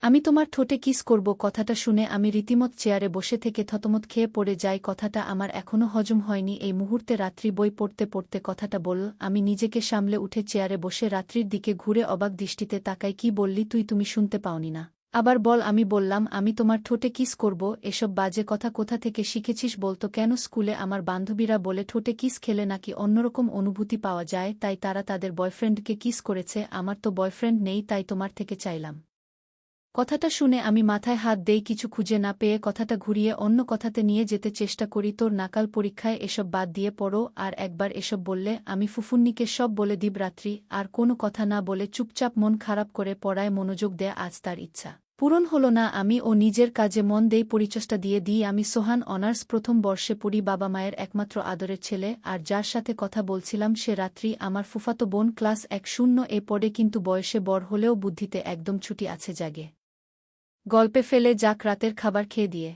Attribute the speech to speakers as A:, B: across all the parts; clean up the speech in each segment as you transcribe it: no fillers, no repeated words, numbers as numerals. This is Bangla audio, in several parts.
A: আমি তোমার ঠোঁটে কিস করব কথাটা শুনে আমি রীতিমত চেয়ারে বসে থেকে থতমত খেয়ে পড়ে যাই। কথাটা আমার এখনও হজম হয়নি। এই মুহূর্তে রাত্রি বই পড়তে পড়তে কথাটা বলল। আমি নিজেকে সামলে উঠে চেয়ারে বসে রাত্রির দিকে ঘুরে অবাক দৃষ্টিতে তাকাই। কি বললি তুই? তুমি শুনতে পাওনি না? আবার বল। আমি বললাম আমি তোমার ঠোঁটে কিস করব। এসব বাজে কথা কোথা থেকে শিখেছিস বলতো? কেন স্কুলে আমার বান্ধবীরা বলে ঠোঁটে কিস খেলে নাকি অন্যরকম অনুভূতি পাওয়া যায়, তাই তারা তাদের বয়ফ্রেন্ডকে কিস করেছে। আমার তো বয়ফ্রেন্ড নেই, তাই তোমার থেকে চাইলাম। কথাটা শুনে আমি মাথায় হাত দেই। কিছু খুঁজে না পেয়ে কথাটা ঘুরিয়ে অন্য কথাতে নিয়ে যেতে চেষ্টা করি। তোর নাকাল পরীক্ষায় এসব বাদ দিয়ে পড়ো, আর একবার এসব বললে আমি ফুফুন্নিকে সব বলে দিব। রাত্রি আর কোনো কথা না বলে চুপচাপ মন খারাপ করে পড়ায় মনোযোগ দেয়া। আজ তার ইচ্ছা পূরণ হলো না। আমি ও নিজের কাজে মন দেই, পরিচেষ্টা দিয়ে দিই। আমি সোহান, অনার্স প্রথম বর্ষে পড়ি, বাবা মায়ের একমাত্র আদরের ছেলে। আর যার সাথে কথা বলছিলাম সে রাত্রি, আমার ফুফাতো বোন, ক্লাস 1-0 পড়ে, কিন্তু বয়সে বড় হলেও বুদ্ধিতে একদম ছুটি আছে। জাগে গল্পে ফেলে যাক। রাতের খাবার খেয়ে দিয়ে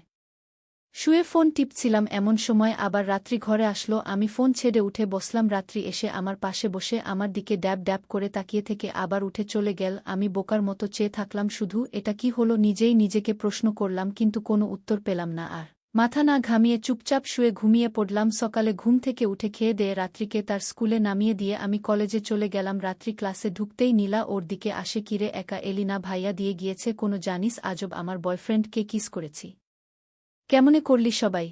A: শুয়ে ফোন টিপছিলাম, এমন সময় আবার রাত্রি ঘরে আসলো। আমি ফোন ছেড়ে উঠে বসলাম। রাত্রি এসে আমার পাশে বসে আমার দিকে ড্যাব ড্যাব করে তাকিয়ে থেকে আবার উঠে চলে গেল। আমি বোকার মতো চেয়ে থাকলাম শুধু। এটা কি হলো? নিজেই নিজেকে প্রশ্ন করলাম, কিন্তু কোনো উত্তর পেলাম না। আর মাথা না ঘামিয়ে চুপচাপ শুয়ে ঘুমিয়ে পড়লাম। সকালে ঘুম থেকে উঠে খেয়ে দিয়ে রাত্রিকে তার স্কুলে নামিয়ে দিয়ে আমি কলেজে চলে গেলাম। রাত্রি ক্লাসে ঢুকতেই নীলা ওর দিকে আসে। কিরে একা এলি না? ভাইয়া দিয়ে গিয়েছে কোনো? জানিস আজব আমার বয়ফ্রেন্ডকে কিস করেছি। কেমনে করলি? সবাই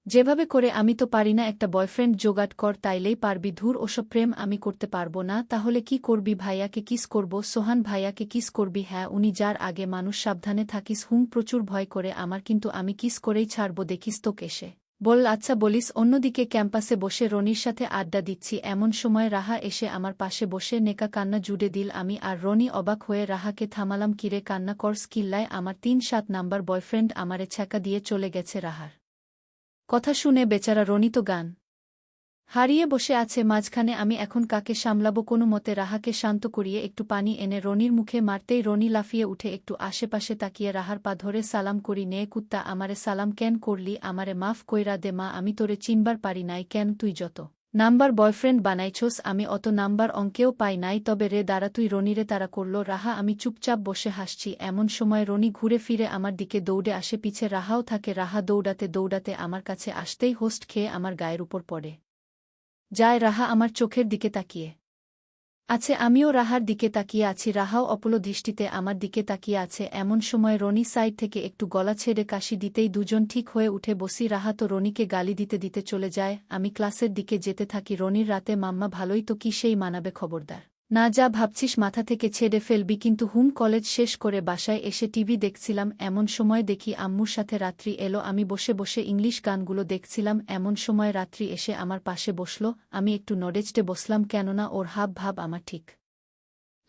A: যেভাবে করে। আমি তো পারি না। একটা বয়ফ্রেন্ড জোগাড় কর, তাইলেই পারবি। ধুর, ওসব প্রেম আমি করতে পারবো না। তাহলে কি করবি? ভাইয়াকে কিস করব। সোহান ভাইয়াকে কিস করবি? হ্যাঁ, উনি যার আগে। মানুষ, সাবধানে থাকিস। প্রচুর ভয় করে আমার, কিন্তু আমি কিস করেই ছাড়ব, দেখিস। তোকে এসে বল। আচ্ছা বলিস। অন্যদিকে ক্যাম্পাসে বসে রনির সাথে আড্ডা দিচ্ছি, এমন সময় রাহা এসে আমার পাশে বসে নেকা কান্না জুড়ে দিল। আমি আর রনি অবাক হয়ে রাহাকে থামালাম। কিরে কান্না করস? কিল্লায় আমার 3-7 নাম্বার বয়ফ্রেন্ড আমারে ছ্যাঁকা দিয়ে চলে গেছে। রাহার কথা শুনে বেচারা রনি তো গান হারিয়ে বসে আছে মাঝখানে। আমি এখন কাকে সামলাবো? কোনো মতে রাহাকে শান্ত করিয়ে একটু পানি এনে রনির মুখে মারতেই রনি লাফিয়ে উঠে একটু আশেপাশে তাকিয়ে রাহার পা ধরে সালাম করি। নে কুত্তা, আমারে সালাম কেন করলি? আমারে মাফ কইরা দে মা, আমি তোরে চিনবার পারি নাই কেন? তুই যত নাম্বার বয়ফ্রেন্ড বানাইছোস আমি অত নাম্বার অঙ্কেও পাই নাই। তবে রে দাঁড়া, তুই রনিরে তাড়া করল রাহা। আমি চুপচাপ বসে হাসছি। এমন সময় রনি ঘুরে ফিরে আমার দিকে দৌড়ে আসে, পিছে রাহাও থাকে। রাহা দৌড়াতে দৌড়াতে আমার কাছে আসতেই হোস্ট খেয়ে আমার গায়ের উপর পড়ে যায়। রাহা আমার চোখের দিকে তাকিয়ে আছে, আমিও রাহার দিকে তাকিয়ে আছি। রাহাও অপল দৃষ্টিতে আমার দিকে তাকিয়ে আছে। এমন সময় রনি সাইড থেকে একটু গলা ছেড়ে কাশি দিতেই দুজন ঠিক হয়ে উঠে বসি। রাহা তো রনিকে গালি দিতে দিতে চলে যায়। আমি ক্লাসের দিকে যেতে থাকি। রনির রাতে মাম্মা ভালোই তো, কি সেই মানাবে? খবরদার না, যা ভাবছিস মাথা থেকে ছেড়ে ফেলবি কিন্তু। কলেজ শেষ করে বাসায় এসে টিভি দেখছিলাম, এমন সময় দেখি আম্মুর সাথে রাত্রি এলো। আমি বসে বসে ইংলিশ গানগুলো দেখছিলাম, এমন সময় রাত্রি এসে আমার পাশে বসল। আমি একটু নড়েচড়ে বসলাম, কেননা ওর হাব ভাব আমার ঠিক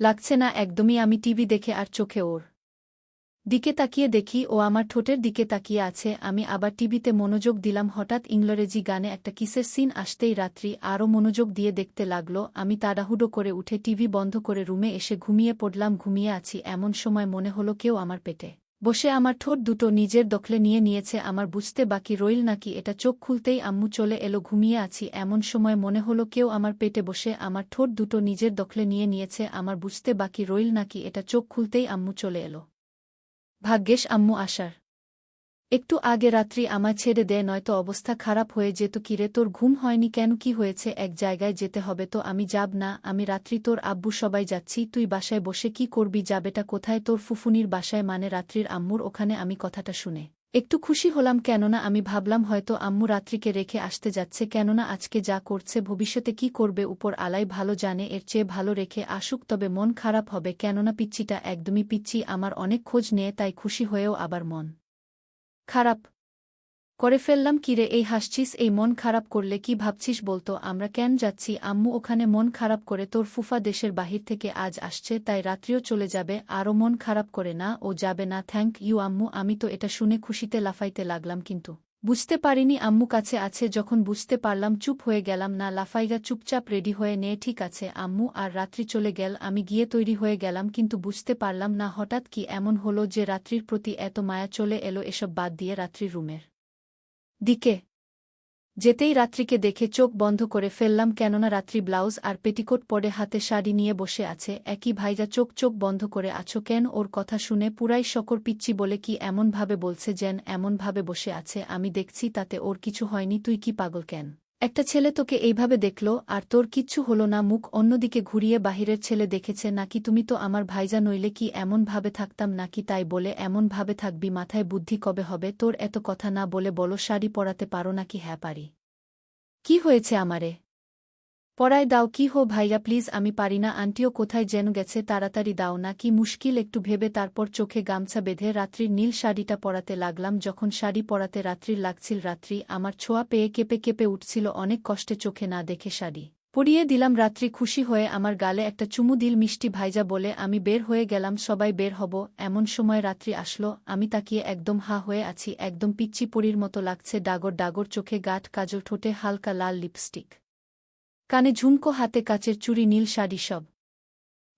A: লাগছে না একদমই। আমি টিভি দেখে আর চোখে ওর দিকে তাকিয়ে দেখি ও আমার ঠোঁটের দিকে তাকিয়ে আছে। আমি আবার টিভিতে মনোযোগ দিলাম। হঠাৎ ইংরেজি গানে একটা কিসের সিন আসতেই রাত্রি আরও মনোযোগ দিয়ে দেখতে লাগল। আমি তাড়াহুড়ো করে উঠে টিভি বন্ধ করে রুমে এসে ঘুমিয়ে পড়লাম। ঘুমিয়ে আছি, এমন সময় মনে হলো কেউ আমার পেটে বসে আমার ঠোঁট দুটো নিজের দখলে নিয়ে নিয়েছে। আমার বুঝতে বাকি রইল নাকি এটা। চোখ খুলতেই আম্মু চলে এলো। ঘুমিয়ে আছি, এমন সময় মনে হলো কেউ আমার পেটে বসে আমার ঠোঁট দুটো নিজের দখলে নিয়ে নিয়েছে। আমার বুঝতে বাকি রইল নাকি এটা। চোখ খুলতেই আম্মু চলে এলো। ভাগ্যেশ আম্মু আসার একটু আগে। রাত্রি আমায় ছেড়ে দেয়, নয়তো অবস্থা খারাপ হয়ে যেত। কিরে তোর ঘুম হয়নি কেন? কি হয়েছে? এক জায়গায় যেতে হবে তো। আমি যাব না। আমি রাত্রি তোর আব্বু সবাই যাচ্ছি, তুই বাসায় বসে কি করবি? যাবেটা কোথায়? তোর ফুফুনির বাসায়, মানে রাত্রির আম্মুর ওখানে। আমি কথাটা শুনে একটু খুশি হলাম, কেননা আমি ভাবলাম হয়তো আম্মু রাত্রিকে রেখে আসতে যাচ্ছে। কেননা আজকে যা করছে, ভবিষ্যতে কি করবে উপর আলাই ভালো জানে। এর চেয়ে ভালো রেখে আসুক, তবে মন খারাপ হবে। কেননা পিচ্চিটা একদমই পিচ্চি, আমার অনেক খোঁজ নেয়, তাই খুশি হয়েও আবার মন খারাপ করে ফেললাম। কিরে এই হাসছিস? এই মন খারাপ করলে কি ভাবছিস বলতো? আমরা কেন যাচ্ছি? আম্মু ওখানে মন খারাপ করে। তোর ফুফা দেশের বাহির থেকে আজ আসছে, তাই রাত্রিও চলে যাবে। আরও মন খারাপ করে না, ও যাবে না। থ্যাংক ইউ আম্মু। আমি তো এটা শুনে খুশিতে লাফাইতে লাগলাম, কিন্তু বুঝতে পারিনি আম্মু কাছে আছে। যখন বুঝতে পারলাম চুপ হয়ে গেলাম। না লাফাইগা, চুপচাপ রেডি হয়ে নে। ঠিক আছে আম্মু। আর রাত্রি চলে গেল। আমি গিয়ে তৈরি হয়ে গেলাম, কিন্তু বুঝতে পারলাম না হঠাৎ কি এমন হলো যে রাত্রির প্রতি এত মায়া চলে এলো। এসব বাদ দিয়ে রাত্রির রুমের দিকে যেতেই রাত্রিকে দেখে চোখ বন্ধ করে ফেললাম, কেননা রাত্রি ব্লাউজ আর পেটিকোট পরে হাতে শাড়ি নিয়ে বসে আছে। একই ভাইজা চোখ বন্ধ করে আছো কেন? ওর কথা শুনে পুরাই শকর পিচ্চি বলে কি এমনভাবে বলছে যেন এমনভাবে বসে আছে আমি দেখছি তাতে ওর কিছু হয়নি। তুই কি পাগল কেন? একটা ছেলে তোকে এইভাবে দেখল আর তোর কিচ্ছু হলো না? মুখ অন্যদিকে ঘুরিয়ে বাহিরের ছেলে দেখেছে নাকি? তুমি তো আমার ভাইজা, নইলে কি এমনভাবে থাকতাম নাকি? তাই বলে এমনভাবে থাকবি? মাথায় বুদ্ধি কবে হবে তোর? এত কথা না বলে বলো, শাড়ি পরাতে পারো নাকি? হ্যাঁ পারি। কি হয়েছে আমারে পরায় দাও। কি হো ভাইয়া প্লিজ, আমি পারি না। আন্টিও কোথায় যেন গেছে, তাড়াতাড়ি দাও না। কি মুশকিল একটু ভেবে তারপর চোখে গামছা বেঁধে রাত্রির নীল শাড়িটা পরাতে লাগলাম। যখন শাড়ি পরাতে রাত্রির লাগছিল, রাত্রি আমার ছোঁয়া পেয়ে কেঁপে উঠছিল অনেক কষ্টে। চোখে না দেখে শাড়ি পরিয়ে দিলাম। রাত্রি খুশি হয়ে আমার গালে একটা চুমু দিল। মিষ্টি ভাইজা বলে আমি বের হয়ে গেলাম। সবাই বের হব এমন সময় রাত্রি আসলো। আমি তাকিয়ে একদম হা হয়ে আছি, একদম পিচ্চি পরীর মতো লাগছে। ডাগর চোখে গাঢ় কাজল, ঠোঁটে হালকা লাল লিপস্টিক, কানে ঝুমকো, হাতে কাচের চুড়ি, নীল শাড়ি, সব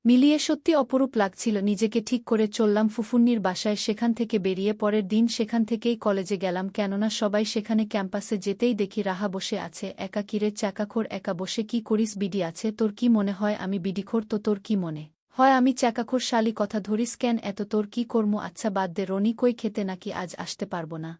A: মিলিয়ে সত্যি অপরূপ লাগছিল। নিজেকে ঠিক করে চললাম ফুফুন্নির বাসায়। সেখান থেকে বেরিয়ে পরের দিন সেখান থেকেই কলেজে গেলাম, কেননা সবাই সেখানে। ক্যাম্পাসে যেতেই দেখি রাহা বসে আছে একা। কিরে চ্যাকাখোর, একা বসে কি করিস? বিডি আছে তোর? কি মনে হয় আমি বিডিখোর? তো তোর কি মনে হয় আমি চ্যাকাখোর? শালি কথা ধরিস কেন এত? তোর কি কর্ম? আচ্ছা বাদ দে। রনি কই খেতে নাকি আজ আসতে পারব না?